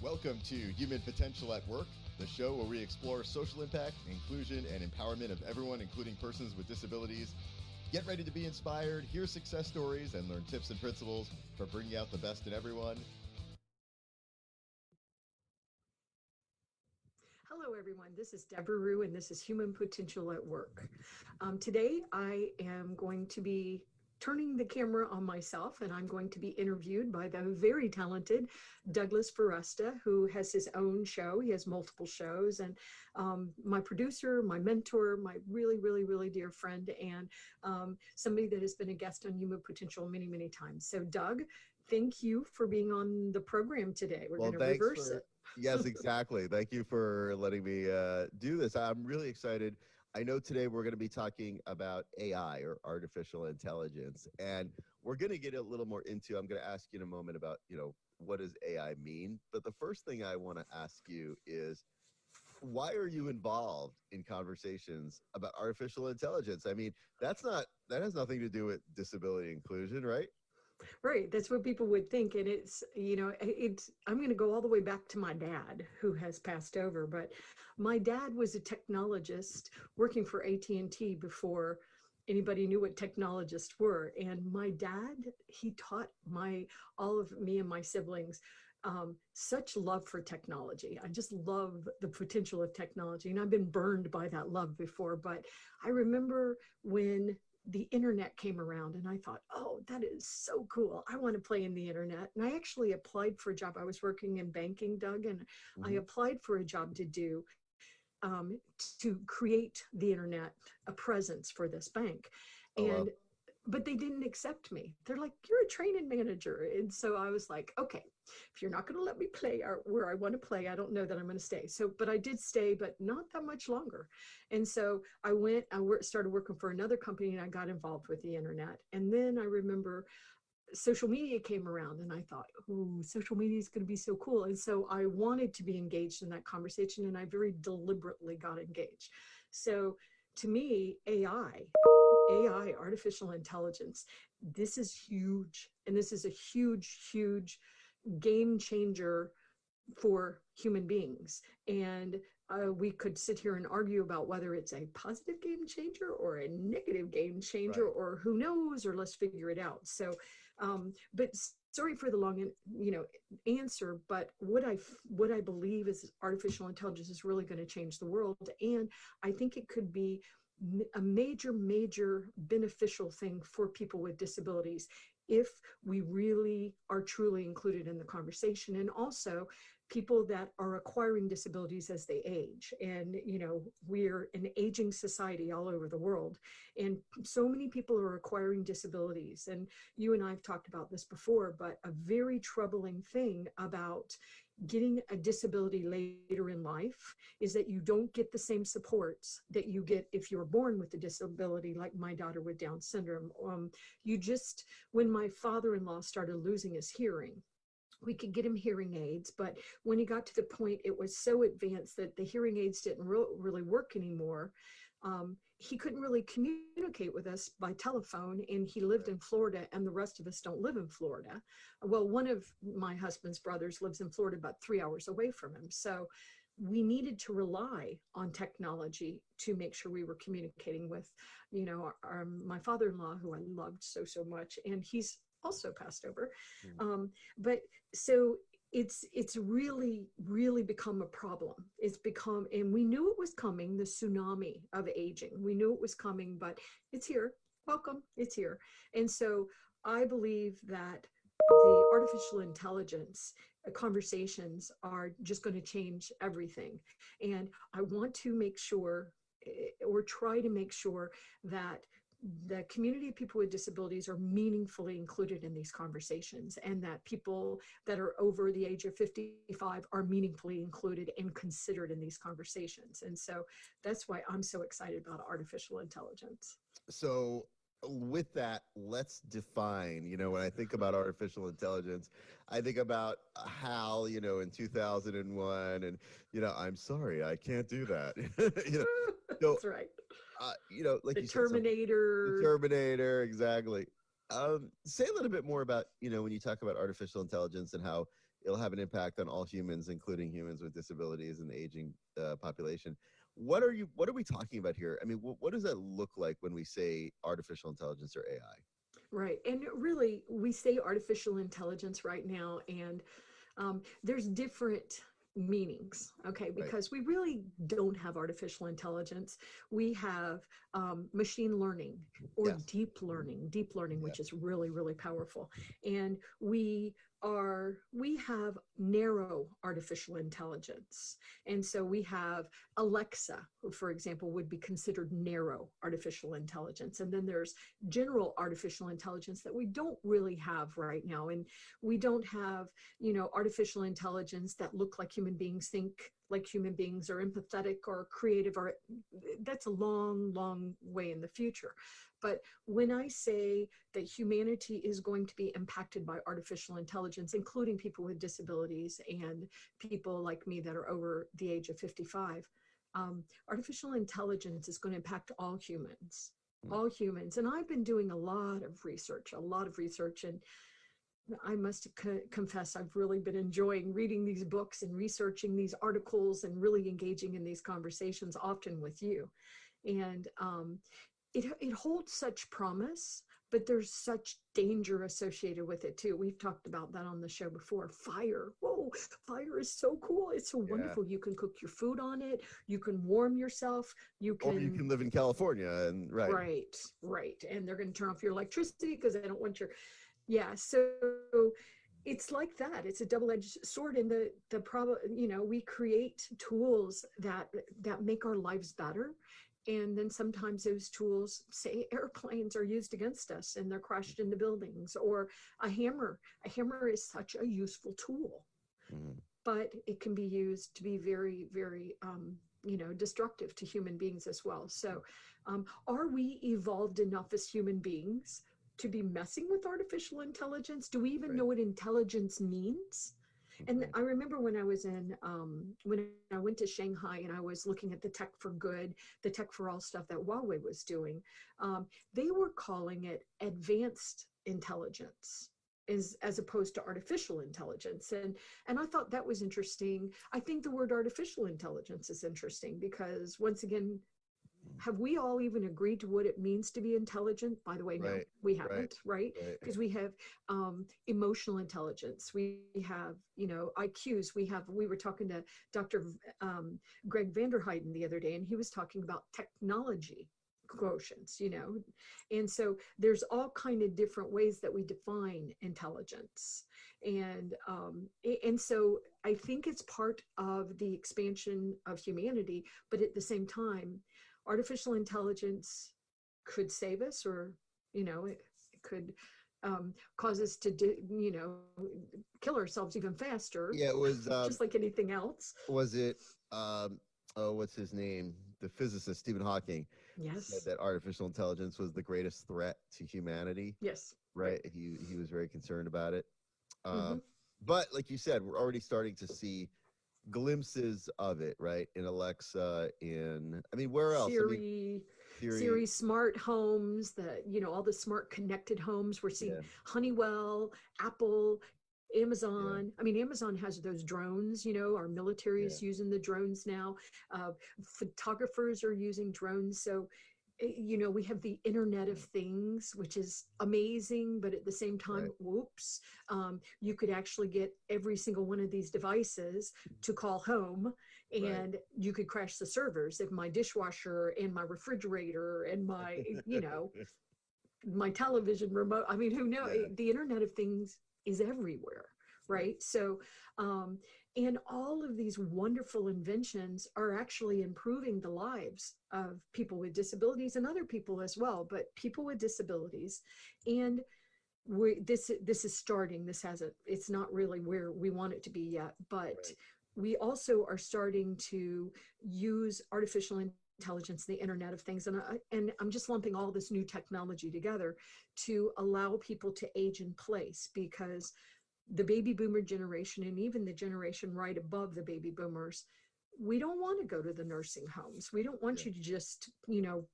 Welcome to Human Potential at Work, the show where we explore social impact, inclusion, and empowerment of everyone, including persons with disabilities. Get ready to be inspired, hear success stories, and learn tips and principles for bringing out the best in everyone. Hello, everyone. This is Debra Ruh, and this is Human Potential at Work. Today, I am going to be turning the camera on myself, and I'm going to be interviewed by the very talented Douglas Foresta, who has his own show. He has multiple shows, and my producer, my mentor, my really dear friend, and somebody that has been a guest on Human Potential many, many times. So, Doug, thank you for being on the program today. We're Well, going to thanks reverse for, it. yes, exactly. Thank you for letting me do this. I'm really excited. I know today we're going to be talking about AI or artificial intelligence, and we're going to get a little more into, I'm going to ask you in a moment about, what does AI mean? But the first thing I want to ask you is, why are you involved in conversations about artificial intelligence? I mean, that has nothing to do with disability inclusion, right? Right, that's what people would think, and I'm going to go all the way back to my dad, who has passed over, but my dad was a technologist working for AT&T before anybody knew what technologists were. And my dad, he taught my all of me and my siblings such love for technology. I just love the potential of technology, and I've been burned by that love before. But I remember when the internet came around, and I thought, oh, that is so cool. I want to play in the internet. And I actually applied for a job. I was working in banking, Doug, and I Hmm. applied for a job to do um, to create the internet a presence for this bank. Oh, well. And but they didn't accept me. They're like, you're a training manager. And so I was like, okay, if you're not going to let me play where I want to play, I don't know that I'm going to stay. So, but I did stay, but not that much longer. And so started working for another company, and I got involved with the internet. And then I remember social media came around, and I thought, oh, social media is going to be so cool. And so I wanted to be engaged in that conversation, and I very deliberately got engaged. So to me, artificial intelligence, this is huge. And this is a huge game changer for human beings. And we could sit here and argue about whether it's a positive game changer or a negative game changer, Right. or who knows, or let's figure it out. So, but sorry for the long, answer, but what I believe is artificial intelligence is really going to change the world, and I think it could be a major beneficial thing for people with disabilities if we really are truly included in the conversation. And also people that are acquiring disabilities as they age. And we're an aging society all over the world, and so many people are acquiring disabilities. And you and I have talked about this before, but a very troubling thing about getting a disability later in life is that you don't get the same supports that you get if you're born with a disability, like my daughter with Down syndrome. When my father-in-law started losing his hearing, we could get him hearing aids, but when he got to the point it was so advanced that the hearing aids didn't really work anymore, he couldn't really communicate with us by telephone, and he lived in Right. Florida, and the rest of us don't live in Florida. Well, one of my husband's brothers lives in Florida, about 3 hours away from him. So we needed to rely on technology to make sure we were communicating with, my father-in-law, who I loved so much, and he's also passed over. Mm. But so it's really become a problem. It's become, and we knew it was coming, the tsunami of aging. We knew it was coming, but it's here. Welcome, it's here. And so I believe that the artificial intelligence conversations are just going to change everything. And I want to make sure, or try to make sure, that the community of people with disabilities are meaningfully included in these conversations, and that people that are over the age of 55 are meaningfully included and considered in these conversations. And so that's why I'm so excited about artificial intelligence. So, with that, let's define, when I think about artificial intelligence, I think about HAL, in 2001, and, I'm sorry, I can't do that. you know, so, That's right. like The you said, something, the Terminator. Terminator, exactly. Say a little bit more about, when you talk about artificial intelligence and how it'll have an impact on all humans, including humans with disabilities and the aging population. What are we talking about here? I mean, what does that look like when we say artificial intelligence or AI? Right. And really, we say artificial intelligence right now, and there's different meanings, okay, Right. because we really don't have artificial intelligence. We have machine learning or Yes. deep learning, Yeah. which is really, really powerful. And we have narrow artificial intelligence. And so we have Alexa, who, for example, would be considered narrow artificial intelligence. And then there's general artificial intelligence that we don't really have right now. And we don't have, artificial intelligence that look like human beings, think like human beings, or empathetic or creative, or that's a long, long way in the future. But when I say that humanity is going to be impacted by artificial intelligence, including people with disabilities and people like me that are over the age of 55, artificial intelligence is going to impact all humans. Mm. All humans. And I've been doing a lot of research, and I must confess, I've really been enjoying reading these books and researching these articles and really engaging in these conversations, often with you. And it holds such promise, but there's such danger associated with it too. We've talked about that on the show before. Fire. Whoa, fire is so cool. It's so Yeah. wonderful. You can cook your food on it. You can warm yourself. You Or you can, can live in California and right. right, right. And they're going to turn off your electricity because they don't want your, yeah. So it's like that. It's a double-edged sword. And the problem, we create tools that make our lives better, and then sometimes those tools, say airplanes, are used against us and they're crashed into buildings. Or a hammer is such a useful tool, Mhm. but it can be used to be very, very destructive to human beings as well. So are we evolved enough as human beings to be messing with artificial intelligence? Do we even Right. know what intelligence means? And Right. I remember when I was when I went to Shanghai and I was looking at the tech for good, the tech for all stuff that Huawei was doing, they were calling it advanced intelligence, as opposed to artificial intelligence. And I thought that was interesting. I think the word artificial intelligence is interesting because, once again, have we all even agreed to what it means to be intelligent? By the way, no, Right. we Right. haven't, right? Right. Because we have emotional intelligence, we have, IQs, we were talking to Dr. Greg Vanderheiden the other day, and he was talking about technology quotients, and so there's all kind of different ways that we define intelligence. And so I think it's part of the expansion of humanity, but at the same time, artificial intelligence could save us, or it could cause us to kill ourselves even faster, Yeah, it was just like anything else. was it oh, what's his name? The physicist Stephen Hawking said Yes. that artificial intelligence was the greatest threat to humanity, Yes. Right. right? He was very concerned about it. Mm-hmm. Um, but like you said, we're already starting to see glimpses of it, right? In Alexa, in I mean, where else? I mean, Siri, Siri, Siri smart homes, all the smart connected homes. We're seeing yeah, Honeywell, Apple, yeah, Amazon. I mean, Amazon has those drones, our military yeah, is using the drones now. Uh, Photographers are using drones. So, we have the Internet of Things, which is amazing, but at the same time, right, whoops, you could actually get every single one of these devices to call home, right. and you could crash the servers if my dishwasher and my refrigerator and my, my television remote. I mean, who knows? Yeah, The Internet of Things is everywhere, right, right? So, and all of these wonderful inventions are actually improving the lives of people with disabilities and other people as well, but people with disabilities. And this is starting. This hasn't. It's not really where we want it to be yet, but right, we also are starting to use artificial intelligence, the Internet of Things, and I'm just lumping all this new technology together to allow people to age in place, because the baby boomer generation, and even the generation right above the baby boomers, we don't want to go to the nursing homes. We don't want Yeah. you to just,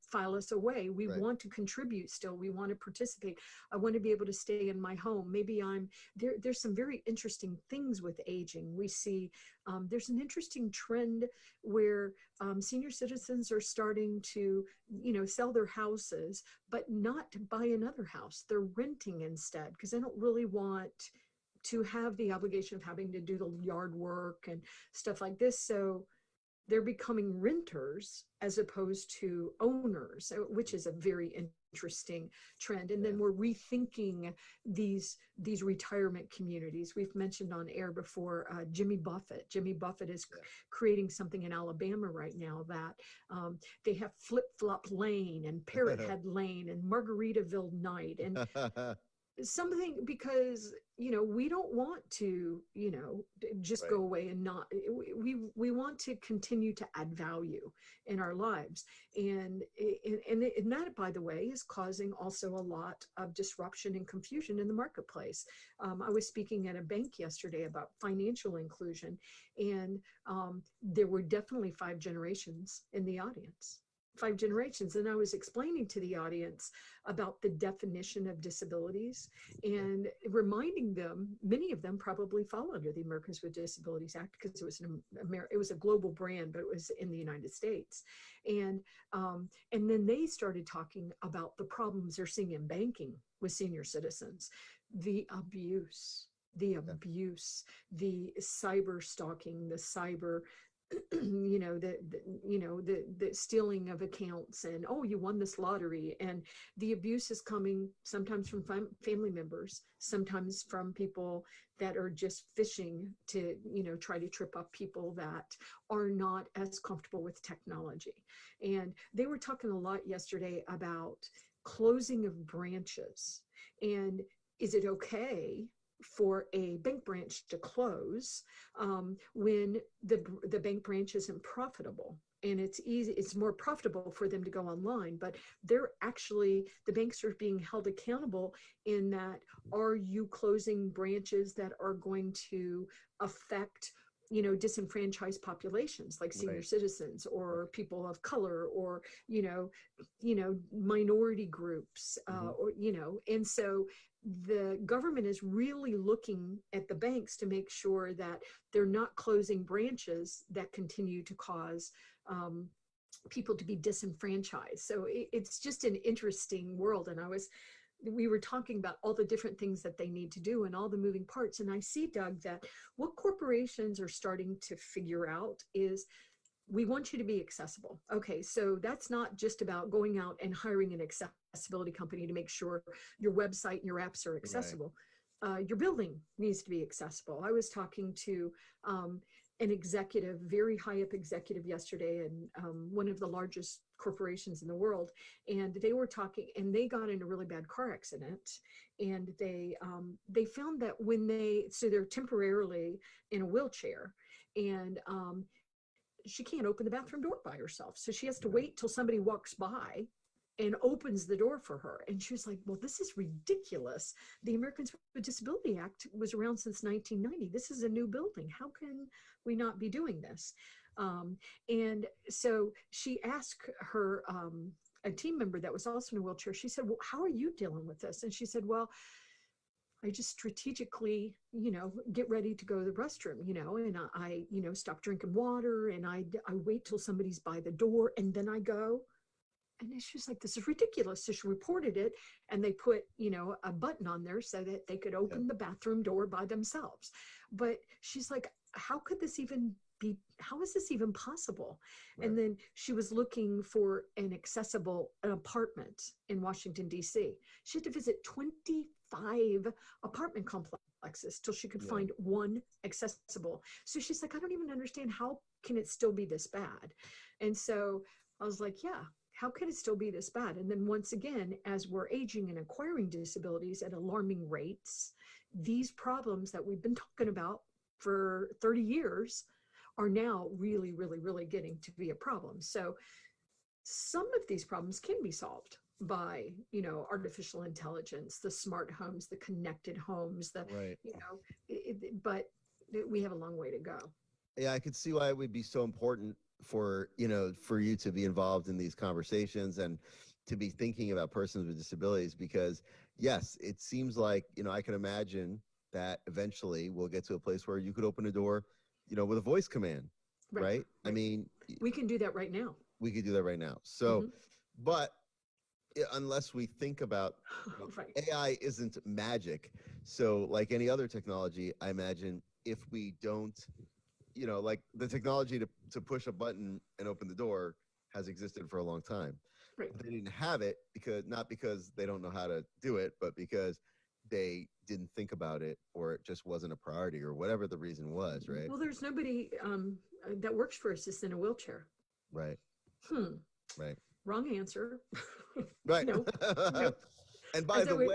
file us away. We Right. want to contribute still. We want to participate. I want to be able to stay in my home. Maybe I'm there. There's some very interesting things with aging. We see there's an interesting trend where senior citizens are starting to, sell their houses, but not to buy another house. They're renting instead because they don't really want to have the obligation of having to do the yard work and stuff like this. So they're becoming renters as opposed to owners, which is a very interesting trend. And Yeah. then we're rethinking these retirement communities. We've mentioned on air before Jimmy Buffett. Jimmy Buffett is Yeah. creating something in Alabama right now that they have Flip Flop Lane and Parrot Head Lane and Margaritaville Night and something, because we don't want to just Right. go away and not, we want to continue to add value in our lives, and that, by the way, is causing also a lot of disruption and confusion in the marketplace. I was speaking at a bank yesterday about financial inclusion, and there were definitely 5 generations in the audience. 5 generations. And I was explaining to the audience about the definition of disabilities and reminding them, many of them probably fall under the Americans with Disabilities Act because it was a global brand, but it was in the United States. And then they started talking about the problems they're seeing in banking with senior citizens, the abuse, the Yeah. abuse, the cyber stalking, the cyber the stealing of accounts, and oh, you won this lottery, and the abuse is coming sometimes from family members, sometimes from people that are just fishing to try to trip up people that are not as comfortable with technology. And they were talking a lot yesterday about closing of branches, and is it okay for a bank branch to close when the bank branch isn't profitable? And it's more profitable for them to go online, but the banks are being held accountable in that, are you closing branches that are going to affect disenfranchised populations like senior Right. citizens Right. or people of color or minority groups, Hmm. and so the government is really looking at the banks to make sure that they're not closing branches that continue to cause people to be disenfranchised. So it's just an interesting world. And we were talking about all the different things that they need to do and all the moving parts. And I see, Doug, that what corporations are starting to figure out is, we want you to be accessible. Okay, so that's not just about going out and hiring an accessibility company to make sure your website and your apps are Right. accessible. Your building needs to be accessible. I was talking to an executive, very high up executive yesterday, and one of the largest corporations in the world, and they were talking, and they got in a really bad car accident, and they found that so they're temporarily in a wheelchair, and she can't open the bathroom door by herself. So she has to Right. wait till somebody walks by and opens the door for her. And she was like, well, this is ridiculous. The Americans with Disability Act was around since 1990. This is a new building. How can we not be doing this? And so she asked a team member that was also in a wheelchair, she said, well, how are you dealing with this? And she said, well, I just strategically, get ready to go to the restroom, and I stop drinking water, and I wait till somebody's by the door and then I go. And she's like, this is ridiculous. So she reported it, and they put, a button on there so that they could Yeah. open the bathroom door by themselves. But she's like, how is this even possible? Right. And then she was looking for an apartment in Washington, D.C. She had to visit 25 apartment complexes till she could Yeah. find one accessible. So she's like, I don't even understand, how can it still be this bad? And so I was like, yeah, how can it still be this bad? And then once again, as we're aging and acquiring disabilities at alarming rates, these problems that we've been talking about for 30 years are now really, really, really getting to be a problem. So some of these problems can be solved by, artificial intelligence, the smart homes, the connected homes, Right. but we have a long way to go. Yeah, I could see why it would be so important for, for you to be involved in these conversations and to be thinking about persons with disabilities because yes, it seems like, I can imagine that eventually we'll get to a place where you could open a door, with a voice command, Right, right? I right. mean, We can do that right now. we could do that right now. So, Hmm. but unless we think about, Right, AI isn't magic. So, like any other technology, I imagine if we don't, like the technology to push a button and open the door has existed for a long time. right. But they didn't have it because not because they don't know how to do it, but because they didn't think about it or it just wasn't a priority or whatever the reason was, right? Well, there's nobody that works for us that's in a wheelchair. Right. Hmm. Right. Wrong answer. Right. No, no. And I by the thought we.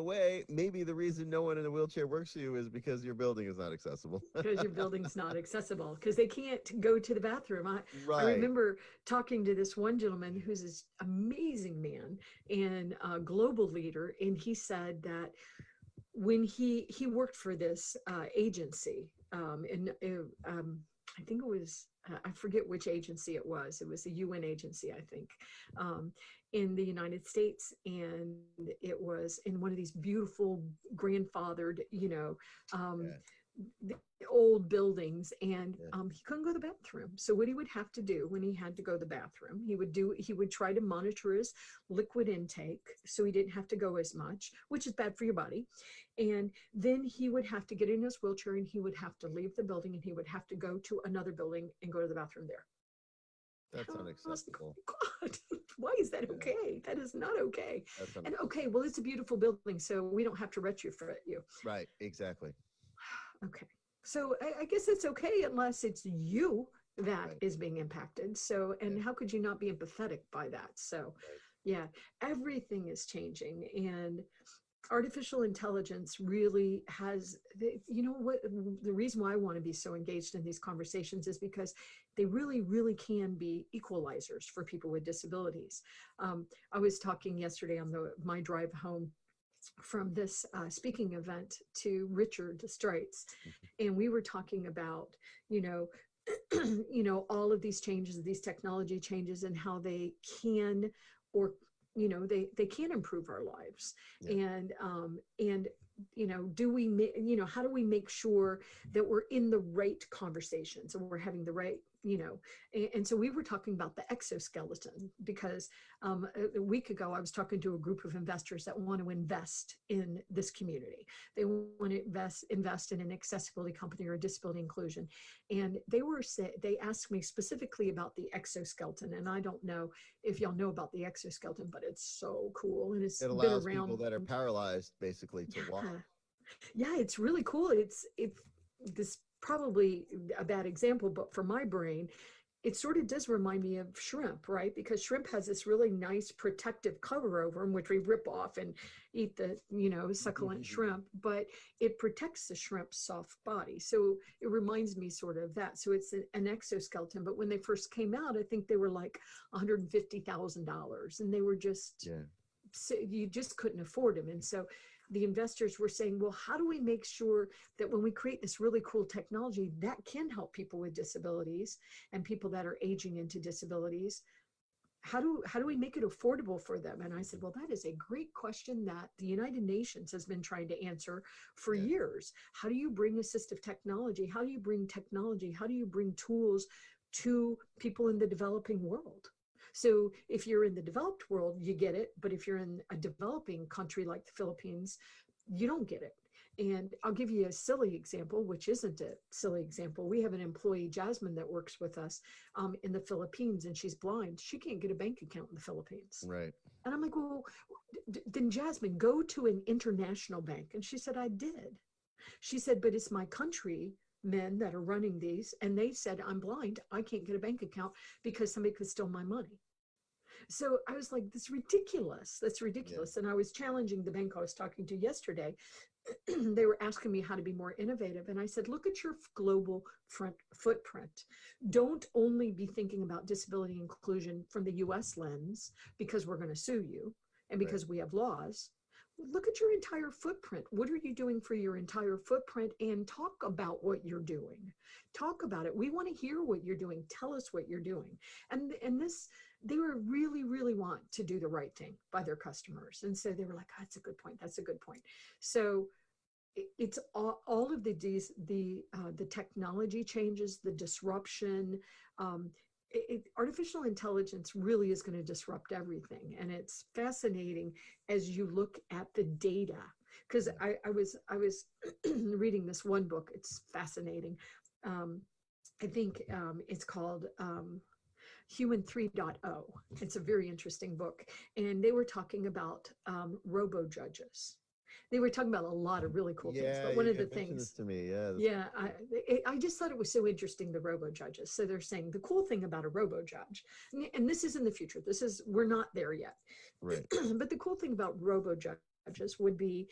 way, maybe the reason no one in a wheelchair works for you is because your building is not accessible. Because your building's not accessible because they can't go to the bathroom. I Right. remember talking to this one gentleman who's this amazing man and a global leader, and he said that when he worked for this agency, and I think it was I forget which agency it was. It was a UN agency, I think, um, in the United States, and it was in one of these beautiful grandfathered, um, Yeah. the old buildings, and Yeah. he couldn't go to the bathroom. So what he would have to do when he had to go to the bathroom, he would try to monitor his liquid intake so he didn't have to go as much, which is bad for your body. And then he would have to get in his wheelchair and he would have to leave the building and he would have to go to another building and go to the bathroom there. That's I was like, unacceptable. oh God, why is that Yeah. okay? That is not okay. That's And unacceptable. okay, well, it's a beautiful building, so we don't have to retrofit you. Right. Exactly. Okay. So I guess it's okay unless it's you that Right. is being impacted. So, Yeah. and how could you not be empathetic by that? So, Right. yeah, everything is changing. And artificial intelligence really has, you know what, the reason why I want to be so engaged in these conversations is because they really, really can be equalizers for people with disabilities. I was talking yesterday on my drive home from this speaking event to Richard Streitz, and we were talking about, you know, all of these changes, these technology changes, and how they can, or they can improve our lives, Yeah. and do we, how do we make sure that we're in the right conversations and we're having the right, and so we were talking about the exoskeleton because a week ago I was talking to a group of investors that want to invest in this community. They want to invest in an accessibility company or a disability inclusion, and they asked me specifically about the exoskeleton, and I don't know if y'all know about the exoskeleton, but it's so cool and it's It been allows people around. that are paralyzed basically to walk. Yeah, yeah, it's really cool. It's this probably a bad example, but for my brain, it sort of does remind me of shrimp, right? Because shrimp has this really nice protective cover over them, which we rip off and eat the, succulent shrimp, but it protects the shrimp's soft body. So it reminds me sort of that. So it's an exoskeleton. But when they first came out, I think they were like $150,000, and they were just, Yeah. so you just couldn't afford them. And so the investors were saying, well, how do we make sure that when we create this really cool technology that can help people with disabilities and people that are aging into disabilities, how do we make it affordable for them? And I said, well, that is a great question that the United Nations has been trying to answer for Yeah. years. How do you bring assistive technology? How do you bring technology? How do you bring tools to people in the developing world? So if you're in the developed world, you get it. But if you're in a developing country like the Philippines, you don't get it. And I'll give you a silly example, which isn't a silly example. We have an employee, Jasmine, that works with us in the Philippines, and she's blind. She can't get a bank account in the Philippines. Right. And I'm like, well, then Jasmine, go to an international bank. And she said, I did. She said, but it's my country men that are running these, and they said, I'm blind. I can't get a bank account because somebody could steal my money. So I was like, that's ridiculous. That's Yeah. ridiculous. And I was challenging the bank I was talking to yesterday. They were asking me how to be more innovative. And I said, look at your global footprint. Don't only be thinking about disability inclusion from the US lens because we're going to sue you and Right. because we have laws. look at your entire footprint. What are you doing for your entire footprint? And talk about what you're doing. Talk about it. We want to hear what you're doing. Tell us what you're doing. And this, they were really want to do the right thing by their customers. And so they were like, oh, that's a good point. That's a good point. So it's all of the technology changes, the disruption. Artificial intelligence really is going to disrupt everything, and it's fascinating as you look at the data. Because I was reading this one book. It's fascinating. I think it's called Human 3.0. It's a very interesting book, and they were talking about robo judges. They were talking about a lot of really cool things, but one of the mentioned this things, to me. Yeah. yeah, I just thought it was so interesting, the robo judges. So they're saying the cool thing about a robo judge, and this is in the future, we're not there yet. Right. But the cool thing about robo judges would be,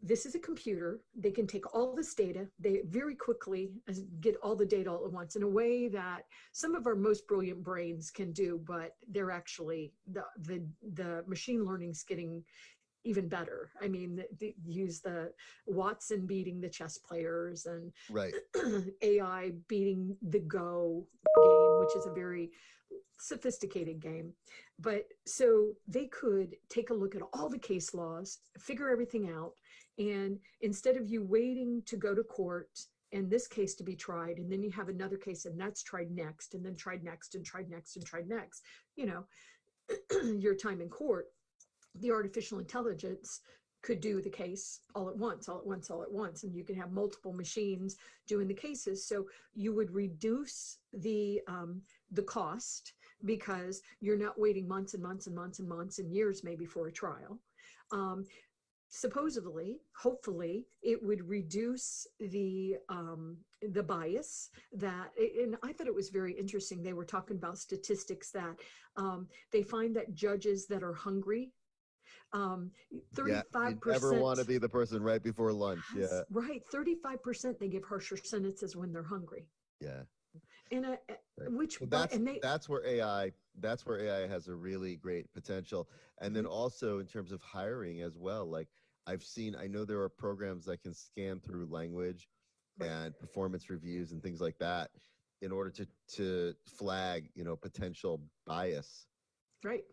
this is a computer. They can take all this data. They very quickly get all the data all at once in a way that some of our most brilliant brains can do, but they're actually, the machine learning's getting even better. I mean, use the Watson beating the chess players, and Right. AI beating the Go game, which is a very sophisticated game. But so they could take a look at all the case laws, figure everything out. And instead of you waiting to go to court and this case to be tried, and then you have another case and that's tried next, and then tried next, and tried next, and tried next, you know, your time in court, the artificial intelligence could do the case all at once, all at once, all at once, and you can have multiple machines doing the cases. So you would reduce the cost, because you're not waiting months and months and months and months and years maybe for a trial. Supposedly, hopefully, it would reduce the bias that, and I thought it was very interesting. They were talking about statistics that they find that judges that are hungry, 35%. You never want to be the person right before lunch. Yes, Yeah. right. 35% they give harsher sentences when they're hungry. Yeah. And Right. which, So but, and they, that's where AI has a really great potential. And then also in terms of hiring as well, like I know there are programs that can scan through language right. and performance reviews and things like that in order to flag, potential bias. Right.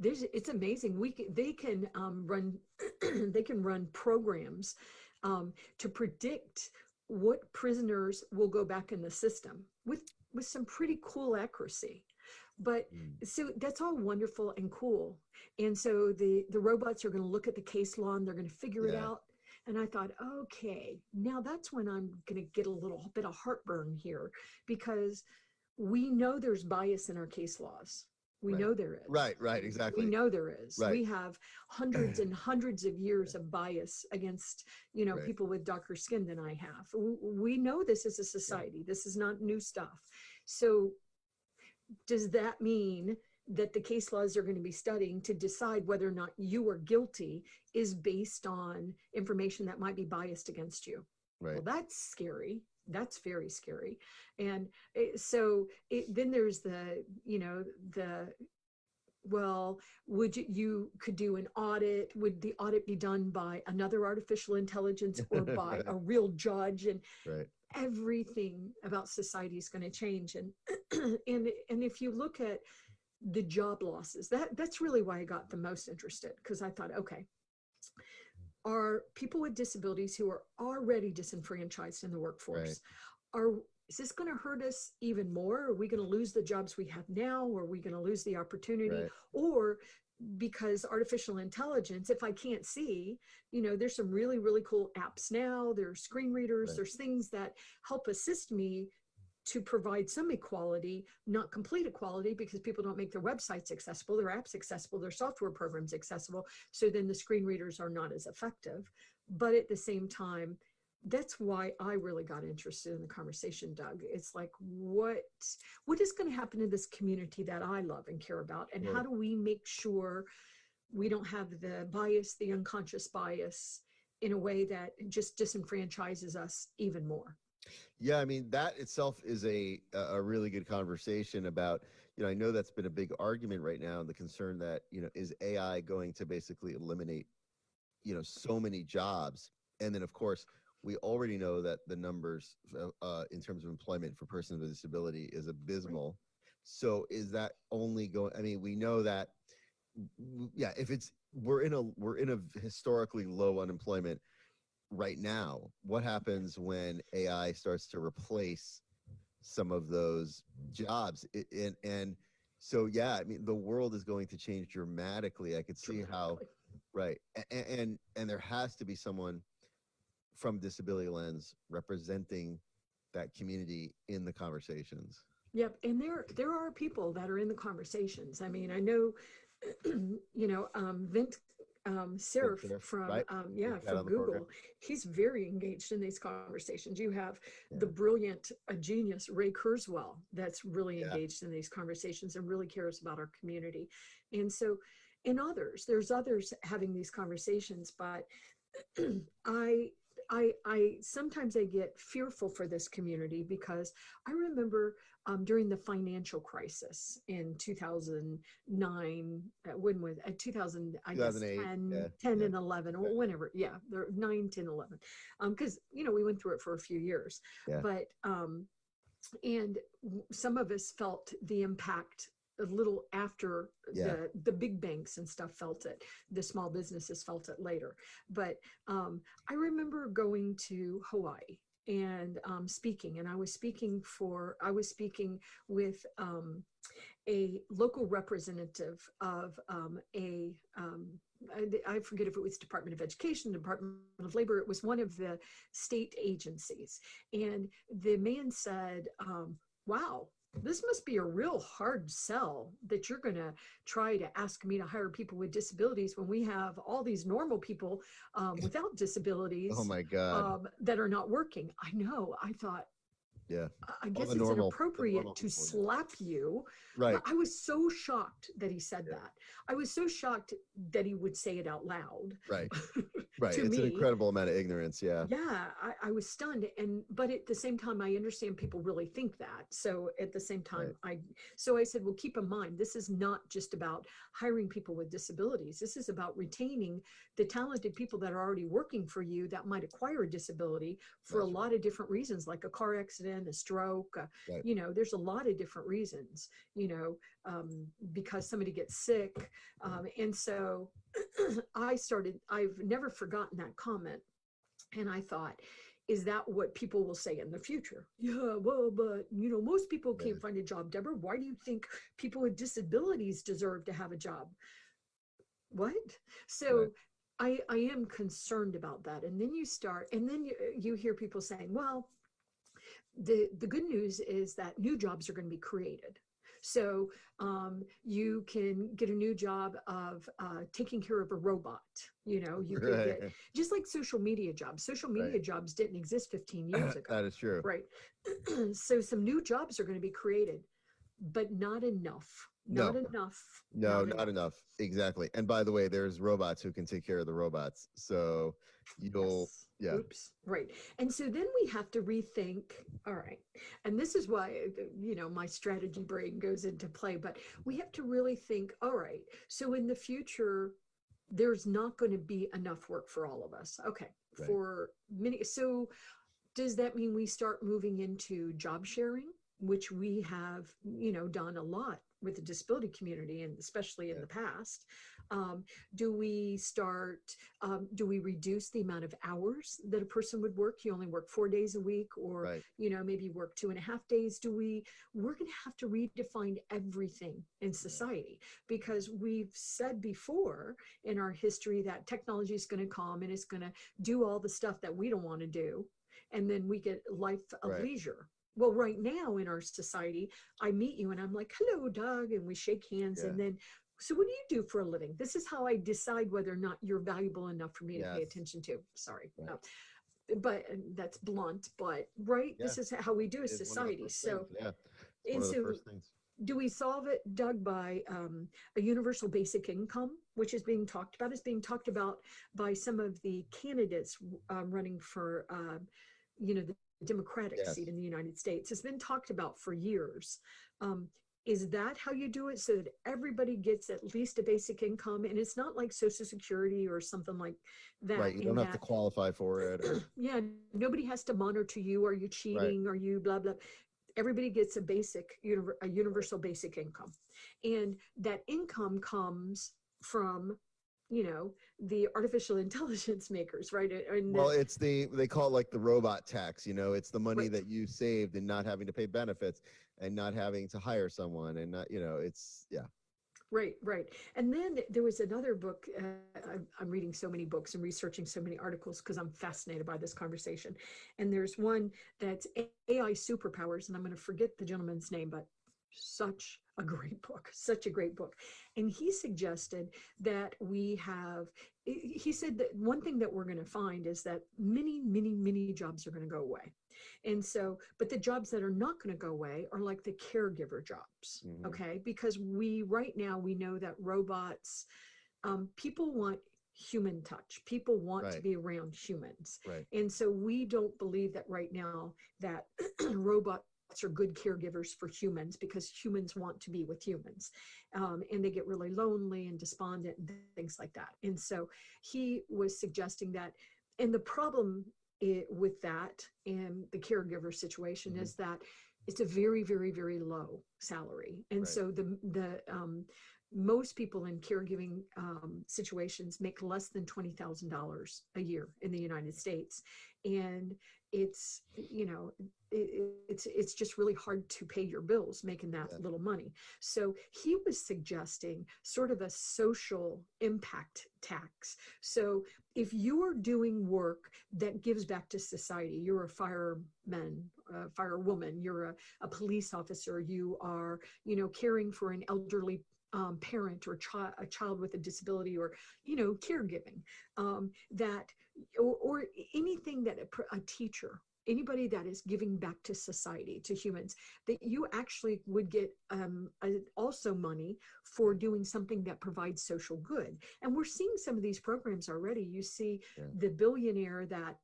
It's amazing. They can run they can run programs to predict what prisoners will go back in the system with some pretty cool accuracy. But so that's all wonderful and cool. And so the robots are going to look at the case law and they're going to figure it Yeah. out. And I thought, okay, now that's when I'm going to get a little bit of heartburn here, because we know there's bias in our case laws. We Right. know there is. Right, We exactly. know there is. Right. We have hundreds and hundreds of years of bias against, Right. people with darker skin than I have. We know this as a society. This is not new stuff. So does that mean that the case laws are going to be studying to decide whether or not you are guilty is based on information that might be biased against you? Right. Well, that's scary. That's very scary. And then there's well, you could do an audit. Would the audit be done by another artificial intelligence or by Right. a real judge? And Right. everything about society is going to change. And and if you look at the job losses, that's really why I got the most interested, because I thought, okay, are people with disabilities who are already disenfranchised in the workforce, is this going to hurt us even more? Are we going to lose the jobs we have now? Or are we going to lose the opportunity? Right. Or because artificial intelligence, if I can't see, there's some really, really cool apps now. There's screen readers. Right. There's things that help assist me to provide some equality, not complete equality, because people don't make their websites accessible, their apps accessible, their software programs accessible. So then the screen readers are not as effective. But at the same time, that's why I really got interested in the conversation, Doug. It's like, what is going to happen in this community that I love and care about? And how do we make sure we don't have the bias, the unconscious bias, in a way that just disenfranchises us even more? Yeah, I mean, that itself is a really good conversation about, I know that's been a big argument right now, and the concern that, is AI going to basically eliminate so many jobs. And then, of course, we already know that the numbers in terms of employment for persons with disability is abysmal. So is that only going? I mean, we know that, yeah, if it's we're in a historically low unemployment right now. What happens when AI starts to replace some of those jobs? And so, yeah, I mean, the world is going to change dramatically. I could see how, Dramatically. right, and there has to be someone from Disability Lens representing that community in the conversations. Yep, and there are people that are in the conversations. I mean, I know, Vint Cerf Sure, from right? We've got from on the program. Google. He's very engaged in these conversations. You have Yeah, the brilliant genius Ray Kurzweil that's really yeah, engaged in these conversations and really cares about our community. And so, and there's others having these conversations, but I. I sometimes I get fearful for this community because I remember during the financial crisis in 2009, when was 2000, I guess 2008. 10, Yeah, 10 yeah, and 11, or right, whenever. Yeah, there 9, 10, 11. Because, we went through it for a few years, yeah, but, and some of us felt the impact a little after yeah. the big banks and stuff felt it. The small businesses felt it later. But I remember going to Hawaii and speaking, and I was speaking with a local representative of I forget if it was Department of Education, Department of Labor. It was one of the state agencies. And the man said, wow, this must be a real hard sell that you're going to try to ask me to hire people with disabilities when we have all these normal people without Oh disabilities my God. that are not working. I know. I thought, Yeah. I All guess the it's normal inappropriate to people. Yeah. slap you. Right. But I was so shocked that he said Yeah. that. I was so shocked that he would say it out loud Right. Right. to It's an me. incredible amount of ignorance. Yeah. Yeah, I was stunned. But at the same time, I understand people really think that. So at the same Right. time, I said, well, keep in mind, this is not just about hiring people with disabilities. This is about retaining the talented people that are already working for you that might acquire a disability for a That's right. lot of different reasons, like a car accident, a stroke. Right. There's a lot of different reasons, because somebody gets sick. And so I've never forgotten that comment. And I thought, is that what people will say in the future? Yeah, well, but most people Yeah. can't find a job, Deborah. Why do you think people with disabilities deserve to have a job? What? Right. So I am concerned about that. And then you hear people saying, well, the good news is that new jobs are going to be created. So you can get a new job of taking care of a robot. You could Right. get just like social media jobs. Social Right. media jobs didn't exist 15 years ago, That is true. right? So some new jobs are going to be created, but not enough. Not No. enough. No, Not not enough. enough. Exactly. And by the way, there's robots who can take care of the robots. So you'll, Yes. yeah, Oops. Right. And so then we have to rethink. All right. And this is why, my strategy brain goes into play, but we have to really think, all right, so in the future, there's not going to be enough work for all of us. Okay. right. For many. So does that mean we start moving into job sharing, which we have, done a lot with the disability community, and especially in Yeah. the past? Do we start, do we reduce the amount of hours that a person would work? You only work 4 days a week, or, Right. maybe work 2.5 days. We're going to have to redefine everything in society, because we've said before in our history that technology is going to come and it's going to do all the stuff that we don't want to do. And then we get life of Right. leisure. Well, right now in our society, I meet you and I'm like, hello, Doug, and we shake hands. Yeah. And then, so what do you do for a living? This is how I decide whether or not you're valuable enough for me to pay Yes. attention to. Sorry. Right. No. But that's blunt, but right, Yeah. this is how we do as It's one of the society. first things. So, Yeah. It's one and of the so first things. do we solve it, Doug, by a universal basic income, which is being talked about? Is being talked about by some of the candidates running for, the Democratic Yes. seat in the United States. It's been talked about for years. is that how you do it so that everybody gets at least a basic income? And it's not like Social Security or something like Right. that, You in don't have to that, qualify for it or yeah, nobody has to monitor you. Are you right. cheating? Are you blah, blah? Everybody gets a basic, a Right. universal basic income. And that income comes from, the artificial intelligence makers, right? And Well, it's they call it like the robot tax, it's the money right. that you saved and not having to pay benefits and not having to hire someone and not, it's yeah. Right, right. And then there was another book. I'm reading so many books and researching so many articles because I'm fascinated by this conversation. And there's one that's AI Superpowers, and I'm going to forget the gentleman's name, but such a great book, such a great book. And he suggested that he said that one thing that we're going to find is that many jobs are going to go away. And so, but the jobs that are not going to go away are like the caregiver jobs, Hmm. okay? Because right now we know that robots, people want human touch. People want to Right. be around humans. Right. And so we don't believe that right now that robots are good caregivers for humans because humans want to be with humans. And they get really lonely and despondent and things like that. And so he was suggesting that, and the problem with that and the caregiver situation Hmm. is that it's a very low salary. And Right. so the most people in caregiving situations make less than $20,000 a year in the United States. And it's, it's just really hard to pay your bills making that Yeah. little money. So he was suggesting sort of a social impact tax. So if you are doing work that gives back to society, you're a fireman, a firewoman, you're a police officer, you are, caring for an elderly parent or a child with a disability, or caregiving, that or anything that a teacher, anybody that is giving back to society, to humans, that you actually would get also money for doing something that provides social good. And we're seeing some of these programs already. You see Yeah. the billionaire that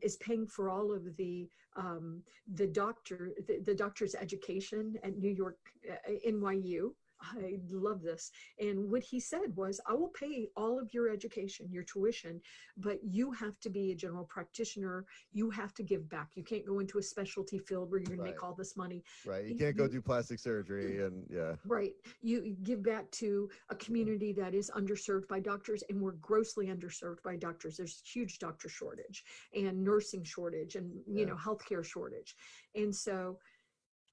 is paying for all of the doctor's education at New York, NYU. I love this. And what he said was, I will pay all of your education, your tuition, but you have to be a general practitioner. You have to give back. You can't go into a specialty field where you're going to Right. make all this money. Right. You can't go You, do plastic surgery and yeah. right. You give back to a Yeah. community that is underserved by doctors, and we're grossly underserved by doctors. There's huge doctor shortage and nursing shortage and, Yeah. healthcare shortage. And so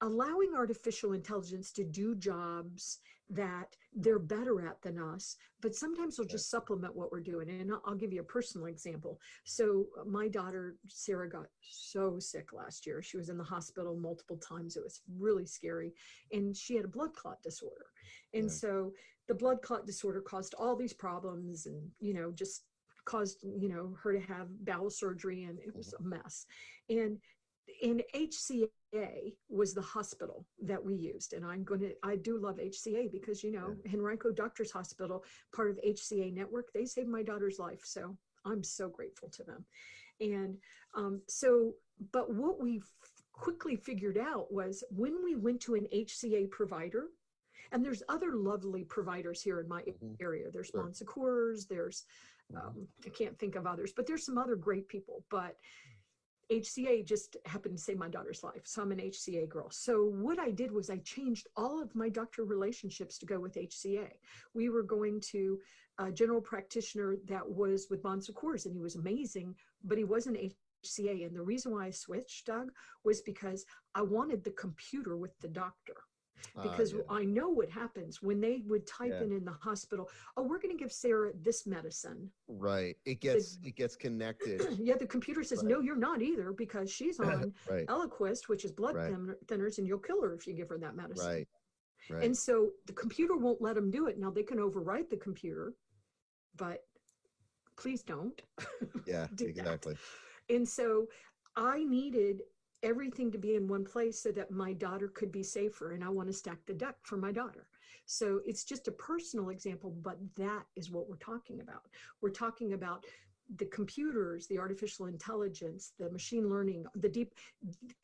allowing artificial intelligence to do jobs that they're better at than us, but sometimes they'll Right. just supplement what we're doing. And I'll give you a personal example. So my daughter, Sarah, got so sick last year. She was in the hospital multiple times. It was really scary. And she had a blood clot disorder. And Yeah. so the blood clot disorder caused all these problems and, just caused, her to have bowel surgery, and it was Hmm. a mess. And in HCA was the hospital that we used. And I do love HCA because, Yeah. Henrico Doctors Hospital, part of HCA network, they saved my daughter's life. So I'm so grateful to them. And but what we quickly figured out was when we went to an HCA provider, and there's other lovely providers here in my Hmm. area. There's Sure. Bon Secours, there's, Hmm. I can't think of others, but there's some other great people. But HCA just happened to save my daughter's life. So I'm an HCA girl. So what I did was I changed all of my doctor relationships to go with HCA. We were going to a general practitioner that was with Bon Secours, and he was amazing, but he wasn't HCA. And the reason why I switched, Doug, was because I wanted the computer with the doctor. Because Yeah. I know what happens when they would type Yeah. in the hospital, oh, we're going to give Sarah this medicine. Right. It The gets connected. Yeah, the computer says, Right. no, you're not either, because she's on Right. Eliquis, which is blood Right. thinners, and you'll kill her if you give her that medicine. Right. Right. And so the computer won't let them do it. Now they can override the computer, but please don't Yeah. do that. Exactly. And so I needed everything to be in one place so that my daughter could be safer. And I want to stack the deck for my daughter. So it's just a personal example, but that is what we're talking about. We're talking about the computers, the artificial intelligence, the machine learning,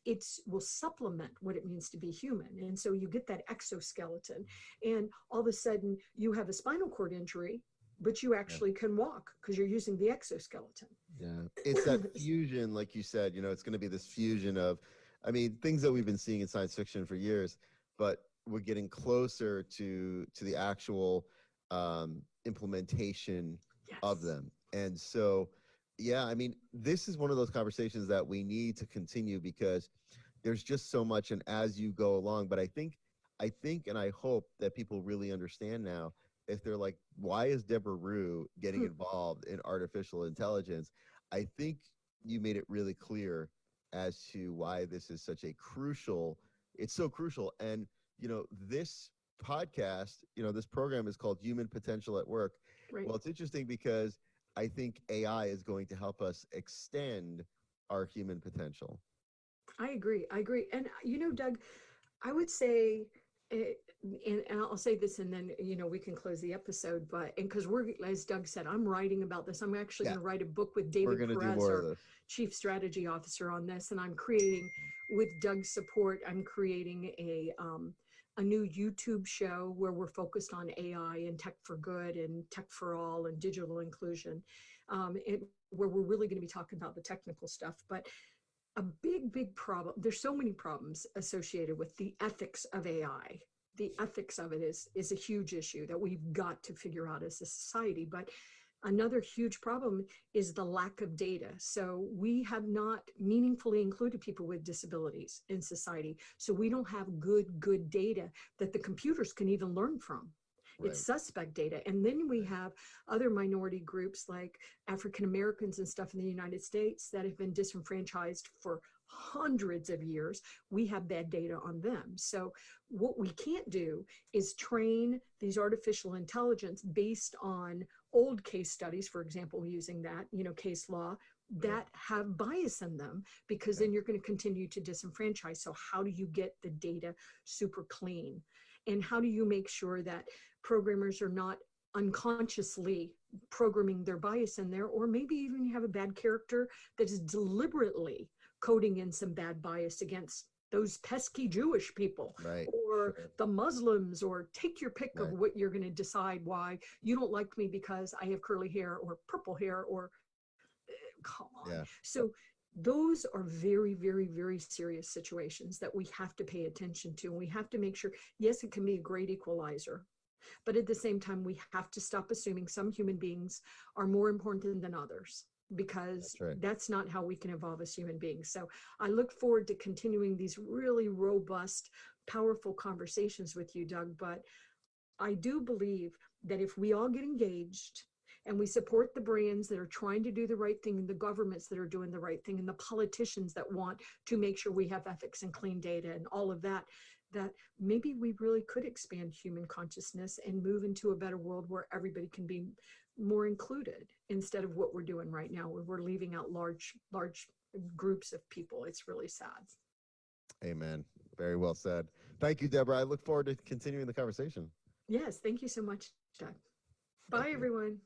it will supplement what it means to be human. And so you get that exoskeleton, and all of a sudden you have a spinal cord injury, but you Yeah. actually can walk because you're using the exoskeleton. Yeah. It's that fusion, like you said, it's going to be this fusion of, I mean, things that we've been seeing in science fiction for years, but we're getting closer to the actual implementation of Yes. them. And so, yeah, I mean, this is one of those conversations that we need to continue because there's just so much, and as you go along, but I think and I hope that people really understand now, if they're like, why is Debra Ruh getting involved in artificial intelligence? I think you made it really clear as to why this is such a crucial, it's so crucial. And this podcast, this program is called Human Potential at Work. Right. Well, it's interesting because I think AI is going to help us extend our human potential. I agree. I agree. And Doug, I would say, and I'll say this, and then we can close the episode. But and because we're, as Doug said, I'm writing about this. I'm actually Yeah, going to write a book with we're David going to do Perez, more of our this. chief strategy officer, on this. And I'm creating, with Doug's support, I'm creating a new YouTube show where we're focused on AI and tech for good and tech for all and digital inclusion, where we're really going to be talking about the technical stuff, but a big problem. There's so many problems associated with the ethics of AI. The ethics of it is a huge issue that we've got to figure out as a society. But another huge problem is the lack of data. So we have not meaningfully included people with disabilities in society. So we don't have good data that the computers can even learn from. Right. It's suspect data. And then we have other minority groups like African Americans and stuff in the United States that have been disenfranchised for hundreds of years. We have bad data on them. So what we can't do is train these artificial intelligence based on old case studies, for example, using that, case law, that have bias in them, because then you're going to continue to disenfranchise. So how do you get the data super clean? And how do you make sure that programmers are not unconsciously programming their bias in there, or maybe even you have a bad character that is deliberately coding in some bad bias against those pesky Jewish people, Right. or Sure. the Muslims, or take your pick of Right. what you're going to decide why you don't like me because I have curly hair or purple hair, or come on. Yeah. So those are very serious situations that we have to pay attention to. And we have to make sure, yes, it can be a great equalizer, but at the same time, we have to stop assuming some human beings are more important than others, because That's right. that's not how we can evolve as human beings. So I look forward to continuing these really robust, powerful conversations with you, Doug. But I do believe that if we all get engaged and we support the brands that are trying to do the right thing, and the governments that are doing the right thing, and the politicians that want to make sure we have ethics and clean data and all of that, that maybe we really could expand human consciousness and move into a better world where everybody can be more included, instead of what we're doing right now, where we're leaving out large groups of people. It's really sad. Amen. Very well said. Thank you, Deborah. I look forward to continuing the conversation. Yes, thank you so much, Doug. Thank Bye, you. everyone.